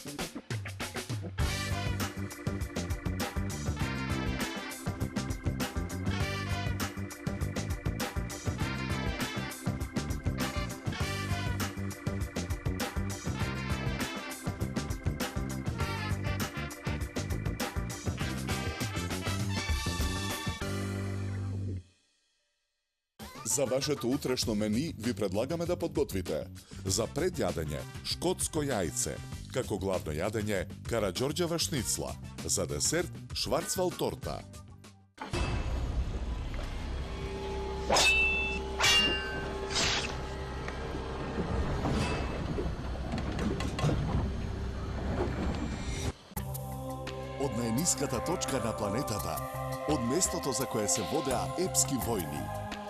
За вашето утрешно мени ви предлагаме да подготвите за предјадење шкотско јајце, како главно јадење караџорџева шницла, за десерт шварцвал торта. Од најниската точка на планетата, од местото за кое се водеа епски војни,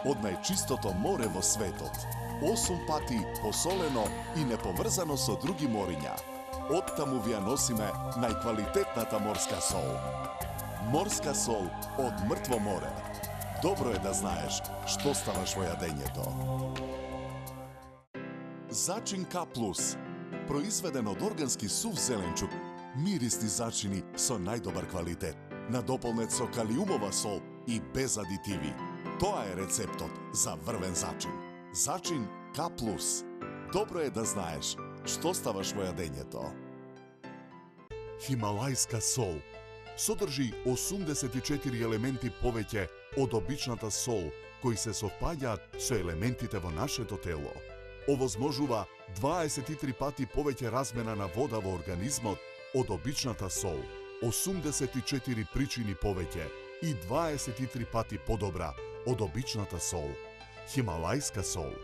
од најчистото море во светот, 8 пати посолено и неповрзано со други мориња. Оттаму ви ја носиме најквалитетната морска сол. Морска сол од мртво море. Добро е да знаеш што ставаш во јадењето. Зачин К+, произведен од органски сув зеленчук, мирисни зачини со најдобар квалитет, надополнет со калиумова сол и без адитиви. Тоа е рецептот за врвен зачин. Зачин К+. Добро е да знаеш што ставаш во јадењето. Хималајска сол содржи 84 елементи повеќе од обичната сол, кои се совпаѓаат со елементите во нашето тело. Овозможува 23 пати повеќе размена на вода во организмот од обичната сол, 84 причини повеќе и 23 пати подобра од обичната сол. Хималајска сол.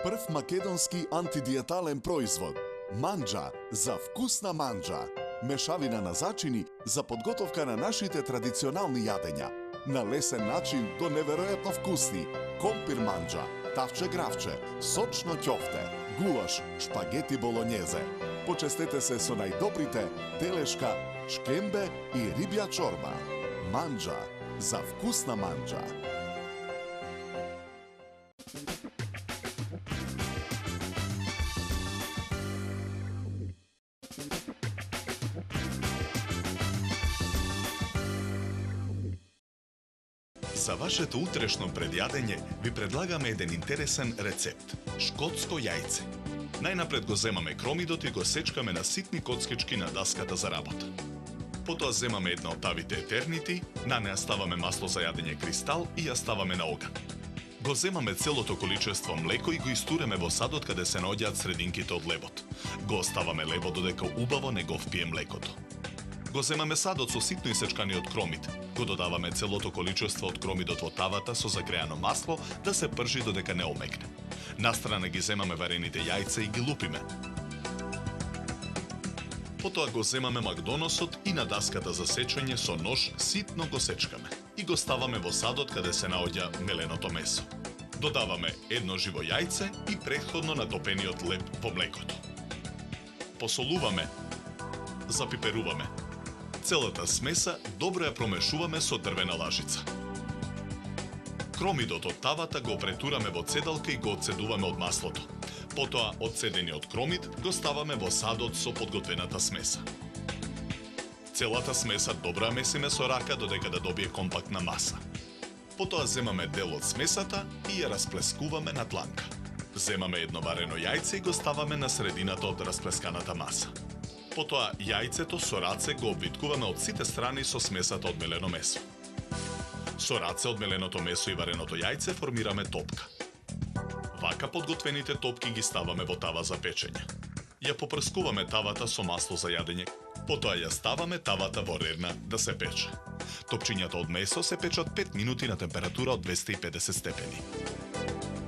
Прв македонски антидиетален производ. Манџа за вкусна манџа. Мешавина на зачини за подготовка на нашите традиционални јадења. На лесен начин до неверојатно вкусни. Компир манџа, тавче гравче, сочно ќофте, гулаш, шпагети болонјезе. Почестете се со најдобрите телешка, шкембе и рибја чорба. Манџа за вкусна манџа. За вашето утрешно предјадење ви предлагаме еден интересен рецепт – шкотско јајце. Најнапред го земаме кромидот и го сечкаме на ситни коцкички на даската за работа. Потоа земаме една од тавите етернити, на неа ставаме масло за јадење кристал и ја ставаме на оган. Го земаме целото количество млеко и го истуреме во садот каде се наоѓаат срединките од лебот. Го оставаме лебот додека убаво не го впие млекото. Го земаме садот со ситно исечканиот кромид. Го додаваме целото количество од кромидот во тавата со загреано масло да се пржи додека не омекне. Настрана ги земаме варените јајца и ги лупиме. Потоа го земаме макдоносот и на даската за сечење со нож ситно го сечкаме и го ставаме во садот каде се наоѓа меленото месо. Додаваме едно живо јајце и претходно натопениот леб во млекото. Посолуваме, запиперуваме. Целата смеса добро ја промешуваме со дрвена лажица. Кромидот од тавата го претураме во цедалка и го одцедуваме од маслото. Потоа одцедениот кромид го ставаме во садот со подготвената смеса. Целата смеса добро ја месиме со рака додека да добие компактна маса. Потоа земаме дел од смесата и ја расплескуваме на дланка. Земаме едно варено јајце и го ставаме на средината од расплесканата маса. Потоа јајцето со раце го обвиткуваме од сите страни со смесата од мелено месо. Со раце од меленото месо и вареното јајце формираме топка. Вака подготвените топки ги ставаме во тава за печење. Ја попрскуваме тавата со масло за јадење, потоа ја ставаме тавата во рерна да се пече. Топчињата од месо се печат 5 минути на температура од 250 степени.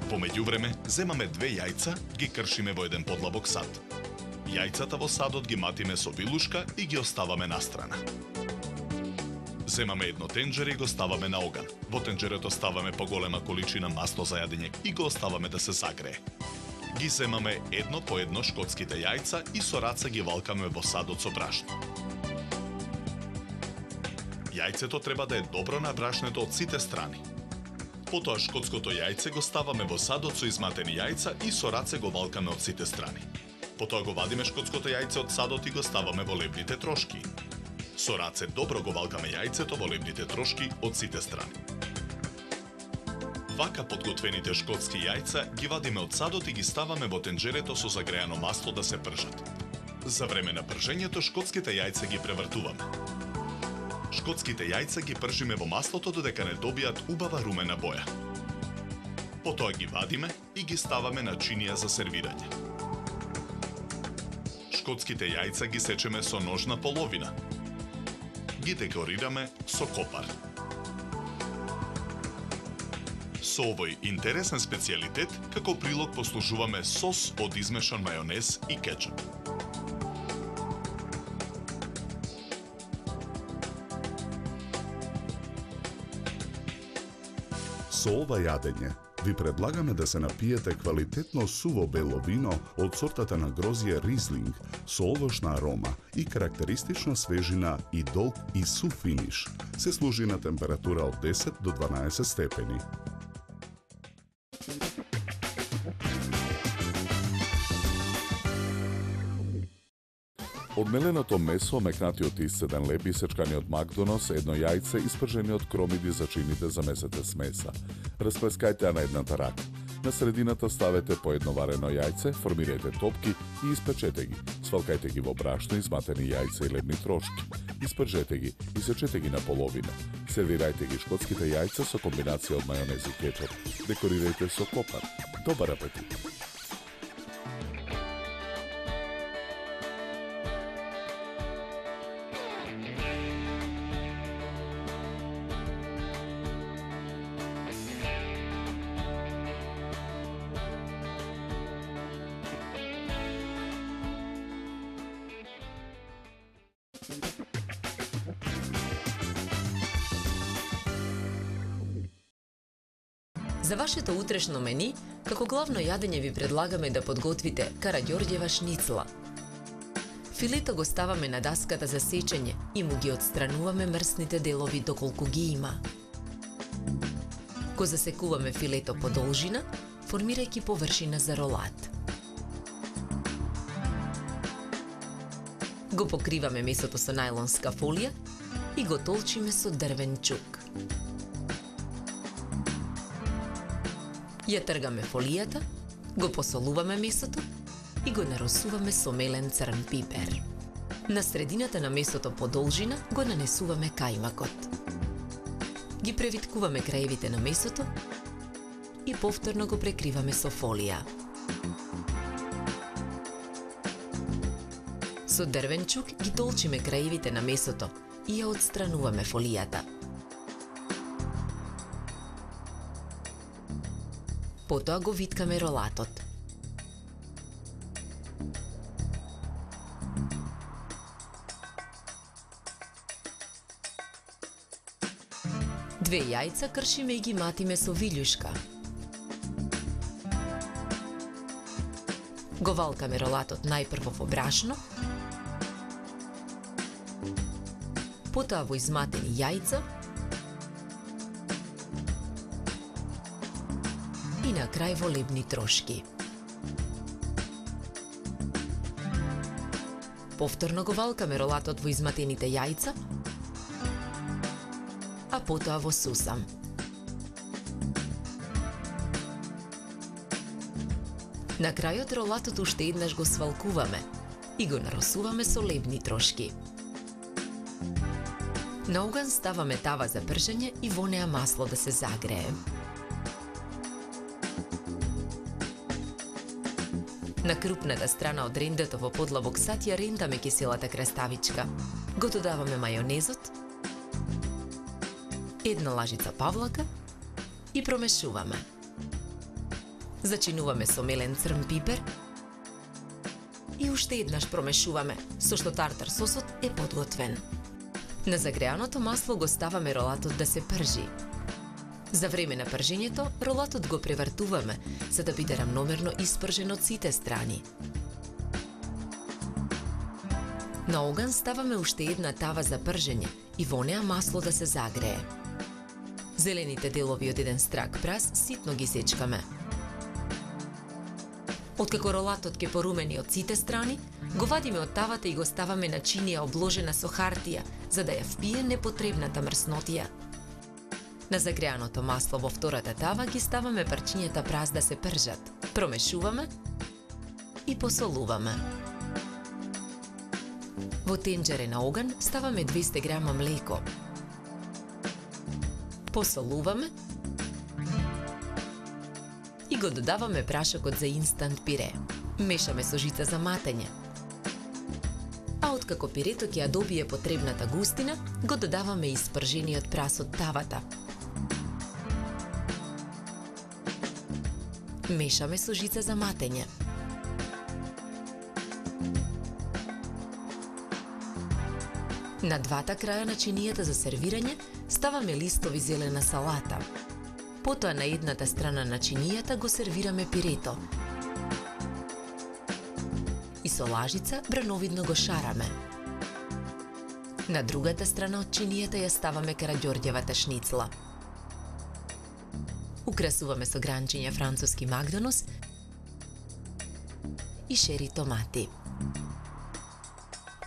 Во меѓувреме, земаме 2 јајца, ги кршиме во еден подлабок сад. Јајцата во садот ги матиме со вилушка и ги оставаме настрана. Земаме едно тенџере и го ставаме на оган. Во тенџерето ставаме поголема количина масло за јадење и го оставаме да се загрее. Ги земаме едно по едно шкотските јајца и со раца ги валкаме во садот со брашно. Јајцето треба да е добро набрашнето од сите страни. Потоа шкотското јајце го ставаме во садот со изматени јајца и со раце го валкаме од сите страни. Потоа го вадиме шкотското јајце од садот и го ставаме во лебните трошки. Со раце добро го валкаме јајцето во лебните трошки од сите страни. Вака подготвените шкотски јајца ги вадиме од садот и ги ставаме во тенџерето со загреано масло да се пржат. За време на пржењето шкотските јајца ги превртуваме. Шкотските јајца ги пржиме во маслото додека не добијат убава румена боја. Потоа ги вадиме и ги ставаме на чинија за сервирање. Шкотските јајца ги сечеме со нож на половина. Ги декорираме со копар. Со овој интересен специјалитет, како прилог послужуваме сос од измешан мајонез и кетчуп. Со ова јадење ви предлагаме да се напиете квалитетно суво бело вино од сортата на грозје Ризлинг со овошна арома и карактеристична свежина и долг и сув финиш. Се служи на температура од 10 до 12 степени. Одмеленото месо, мекнатиот исцеден леб, исечкани од макдонос, едно јајце, испржени од кромиди за чините замесете смеса. Расплескајте ја на едната рака. На средината ставете по едно варено јајце, формирајте топки и испечете ги. Свалкајте ги во брашно, изматени јајца и лебни трошки. Испржете ги, исечете ги на половина. Сервирајте ги шкотските јајца со комбинација од мајонез и кетчуп. Декорирајте со копар. Добар апетит! За вашето утрешно мени, како главно јадење ви предлагаме да подготвите караѓорѓева шницла. Филето го ставаме на даската за сечење и му ги отстрануваме мрсните делови доколку ги има. Го засекуваме филето по должина, формирајќи површина за ролат. Го покриваме месото со најлонска фолија и го толчиме со дрвен чук. Ја тргаме фолијата, го посолуваме месото и го наросуваме со мелен црн пипер. На средината на месото по должина го нанесуваме кајмакот. Ги превиткуваме краевите на месото и повторно го прекриваме со фолија. Со дрвен чук ги толчиме краевите на месото и ја отстрануваме фолијата. Потоа го виткаме ролатот. Две јајца кршиме и ги матиме со вилјушка. Го валкаме ролатот најпрво во брашно, потоа во изматени јајца и на крај во лебни трошки. Повторно го валкаме ролатот во изматените јајца, а потоа во сусам. На крајот ролатот уште еднаш го свалкуваме и го наросуваме со лебни трошки. На оган ставаме тава за пржење и во неа масло да се загрее. На крупната страна од рендето во подлабок сат ја рентаме киселата краставичка. Го додаваме мајонезот, една лажица павлака и промешуваме. Зачинуваме со мелен црн пипер и уште еднаш промешуваме, со што тартар сосот е подготвен. На загреаното масло го ставаме ролатот да се пржи. За време на пржењето, ролатот го превртуваме, за да биде рамномерно испржен од сите страни. На оган ставаме уште една тава за пржење и во неа масло да се загрее. Зелените делови од еден страк прас ситно ги сечкаме. Откако ролатот ќе порумени од сите страни, го вадиме од тавата и го ставаме на чинија обложена со хартија, за да ја впие непотребната мрснотија. На загреаното масло во втората тава ги ставаме парчињата праз да се пржат, промешуваме и посолуваме. Во тенџере на оган ставаме 200 грама млеко. Посолуваме и го додаваме прашокот за инстант пире. Мешаме со жица за матење. А откако пирето ќе ја добие потребната густина, го додаваме и спржениот прас од тавата. Мешаме со жица за матење. На двата краја на чинијата за сервирање ставаме листови зелена салата. Потоа на едната страна на чинијата го сервираме пирето. И со лажица брановидно го шараме. На другата страна од чинијата ја ставаме караѓорѓевата шницла. Украсуваме со гранчиња француски Макдонос и шери томати.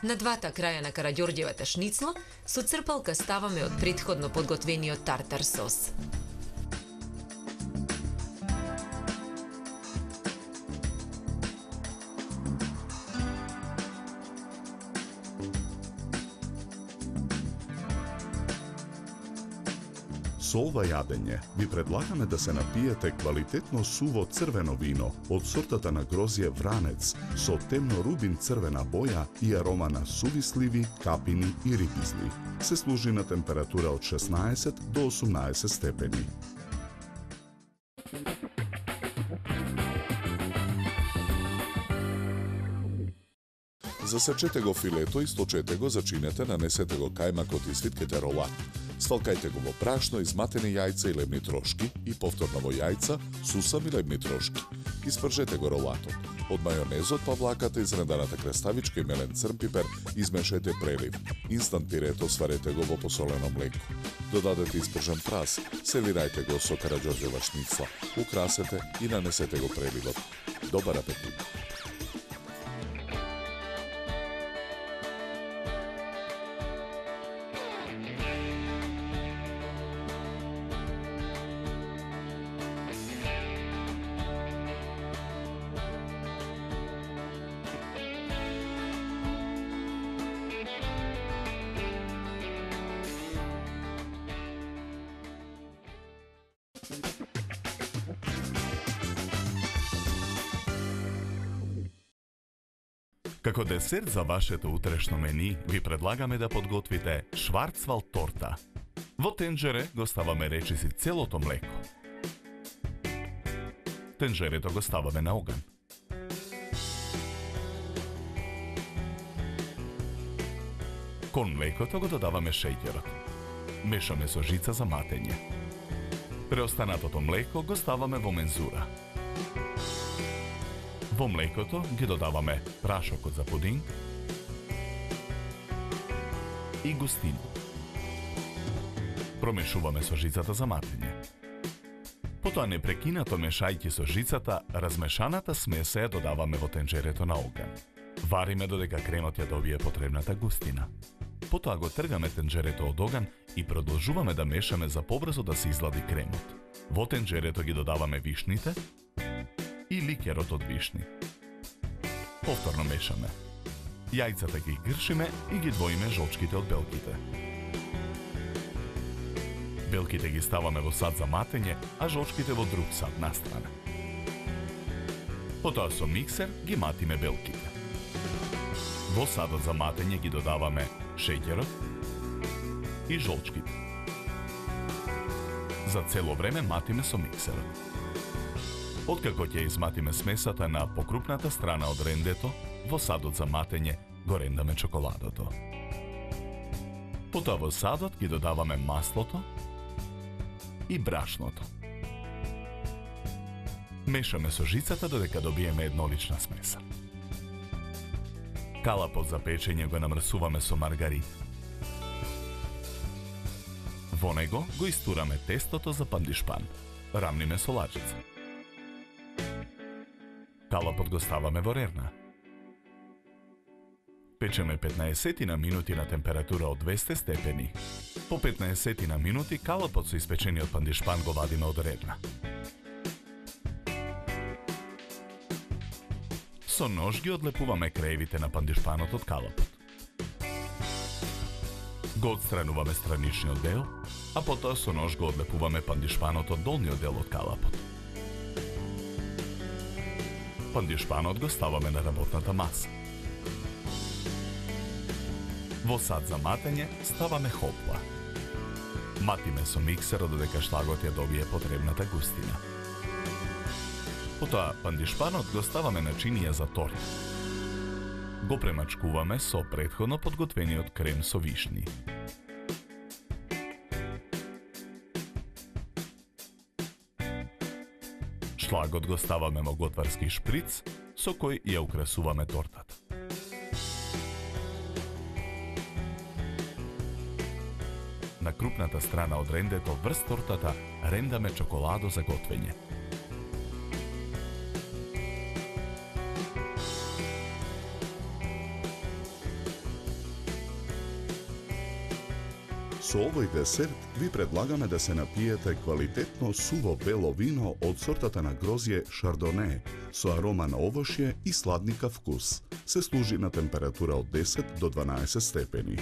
На двата краја на караѓорѓевата шницла со црпалка ставаме од претходно подготвениот тартар сос. Со ова јадење ви предлагаме да се напиете квалитетно суво црвено вино од сортата на грозје Вранец со темно-рубин црвена боја и арома на суви сливи, капини и рипизли. Се служи на температура од 16 до 18 степени. Засечете го филето и сточете го, зачинете, нанесете го кајмакот и свиткете ролат. Сталкајте го во прашно, изматени јајца и лебни трошки и повторно во јајца, сусам и лебни трошки. Испржете го ролатот. Од мајонезот па влакате изреданата краставичка и мелен црн пипер, измешете прелив. Инстант пирето сварете го во посолено млеко. Додадете испржен прас, сервирајте го со караѓорѓева шницла, украсете и нанесете го преливот. Добар апетит! Како десерт за вашето утрешно мени, ви предлагаме да подготвите шварцвалд торта. Во тенџере го ставаме речиси целото млеко. Тенџерето го ставаме на оган. Кон млекото го додаваме шеќерот. Мешаме со жица за матење. Преостанатото млеко го ставаме во мензура. Во млекото ги додаваме прашокот за пудинг и густинот. Промешуваме со жицата за матење. Потоа непрекинато мешајќи со жицата, размешаната смеса ја додаваме во тенџерето на оган. Вариме додека кремот ја добие потребната густина. Потоа го тргаме тенџерето од оган и продолжуваме да мешаме за побрзо да се излади кремот. Во тенџерето ги додаваме вишните и ликерот од вишни. Повторно мешаме. Јајцата ги гршиме и ги двоиме жолчките од белките. Белките ги ставаме во сад за матење, а жолчките во друг сад настрана. Потоа со миксер ги матиме белките. Во садот за матење ги додаваме шеќерот и жолчките. За цело време матиме со миксерот. Откако ќе изматиме смесата на покрупната страна од рендето, во садот за матење го рендаме чоколадото. Потоа во садот ги додаваме маслото и брашното. Мешаме со жицата додека добиеме еднолична смеса. Калапот за печење го намрсуваме со маргарин. Во него го истураме тестото за пандишпан. Рамниме со лажица. Калапот го ставаме во рерна. Печеме 15 на минути на температура од 200 степени. По 15 на минути калапот со испечениот пандишпан го вадиме од рерна. Со нож ги одлепуваме краевите на пандишпанот од калапот. Го отстрануваме страничниот дел, а потоа со нож го одлепуваме пандишпанот од долниот дел од калапот. Пандишпанот го ставаме на работната маса. Во сад за матење ставаме хопла. Матиме со миксер додека шлагот ја добие потребната густина. Потоа пандишпанот го ставаме на чинија за торт. Го премачкуваме со претходно подготвениот крем со вишни. Шлагот го ставаме во готварски шприц, со кој ја украсуваме тортата. На крупната страна од рендето врз тортата рендаме чоколадо за готвење. Со овој десерт ви предлагаме да се напиете квалитетно суво бело вино од сортата на грозје Шардоне со арома на овошје и сладникав вкус. Се служи на температура од 10 до 12 степени.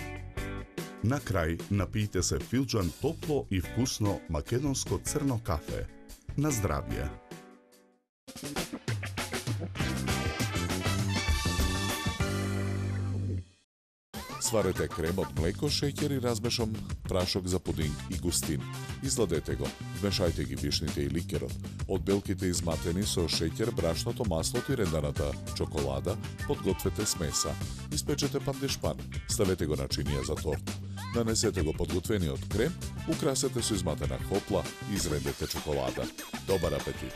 На крај напијте се филџан топло и вкусно македонско црно кафе. На здравје! Сварете крем од млеко, шеќер и размешан прашок за пудинг и густин. Изладете го, вмешајте ги вишните и ликерот. Од белките изматени со шеќер, брашното, маслото и ренданата чоколада, подгответе смеса. Испечете пандишпан, ставете го на чинија за торт. Нанесете го подготвениот крем, украсете со изматена хопла и изрендете чоколада. Добар апетит!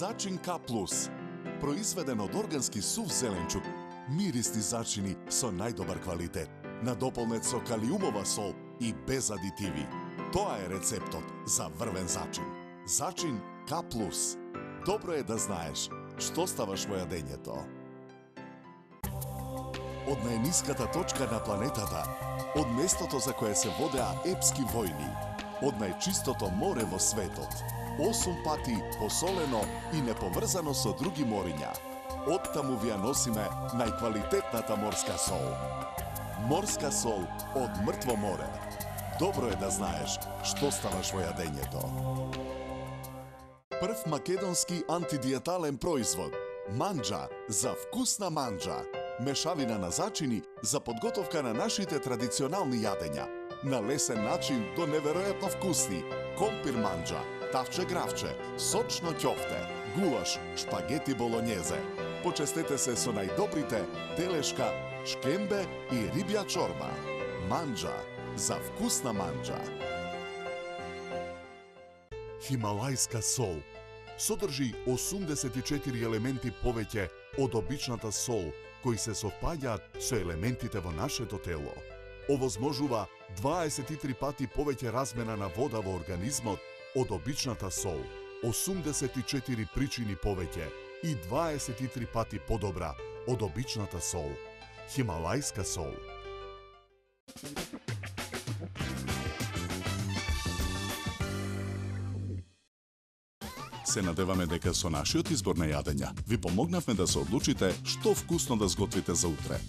Зачин К+, произведен од органски сув зеленчук, мирисни зачини со најдобар квалитет, надополнет со калиумова сол и без адитиви. Тоа е рецептот за врвен зачин. Зачин К+. Добро е да знаеш што ставаш во јадењето. Од најниската точка на планетата, од местото за кое се водеа епски војни, од најчистото море во светот, 8 пати посолено и неповрзано со други мориња. Оттаму ви ја носиме најквалитетната морска сол. Морска сол од мртво море. Добро е да знаеш што ставаш во јадењето. Прв македонски антидиетален производ. Манџа за вкусна манџа. Мешавина на зачини за подготовка на нашите традиционални јадења. На лесен начин до неверојатно вкусни. Компир манџа, тавче гравче, сочно ќофте, гулаш, шпагети болонјезе. Почестете се со најдобрите телешка, шкембе и рибја чорба. Манџа за вкусна манџа. Хималајска сол содржи 84 елементи повеќе од обичната сол, кои се совпаѓаат со елементите во нашето тело. Овозможува 23 пати повеќе размена на вода во организмот од обичната сол, 84 причини повеќе и 23 пати подобра од обичната сол. Хималајска сол. Се надеваме дека со нашиот избор на јадења ви помогнавме да се одлучите што вкусно да сготвите за утре.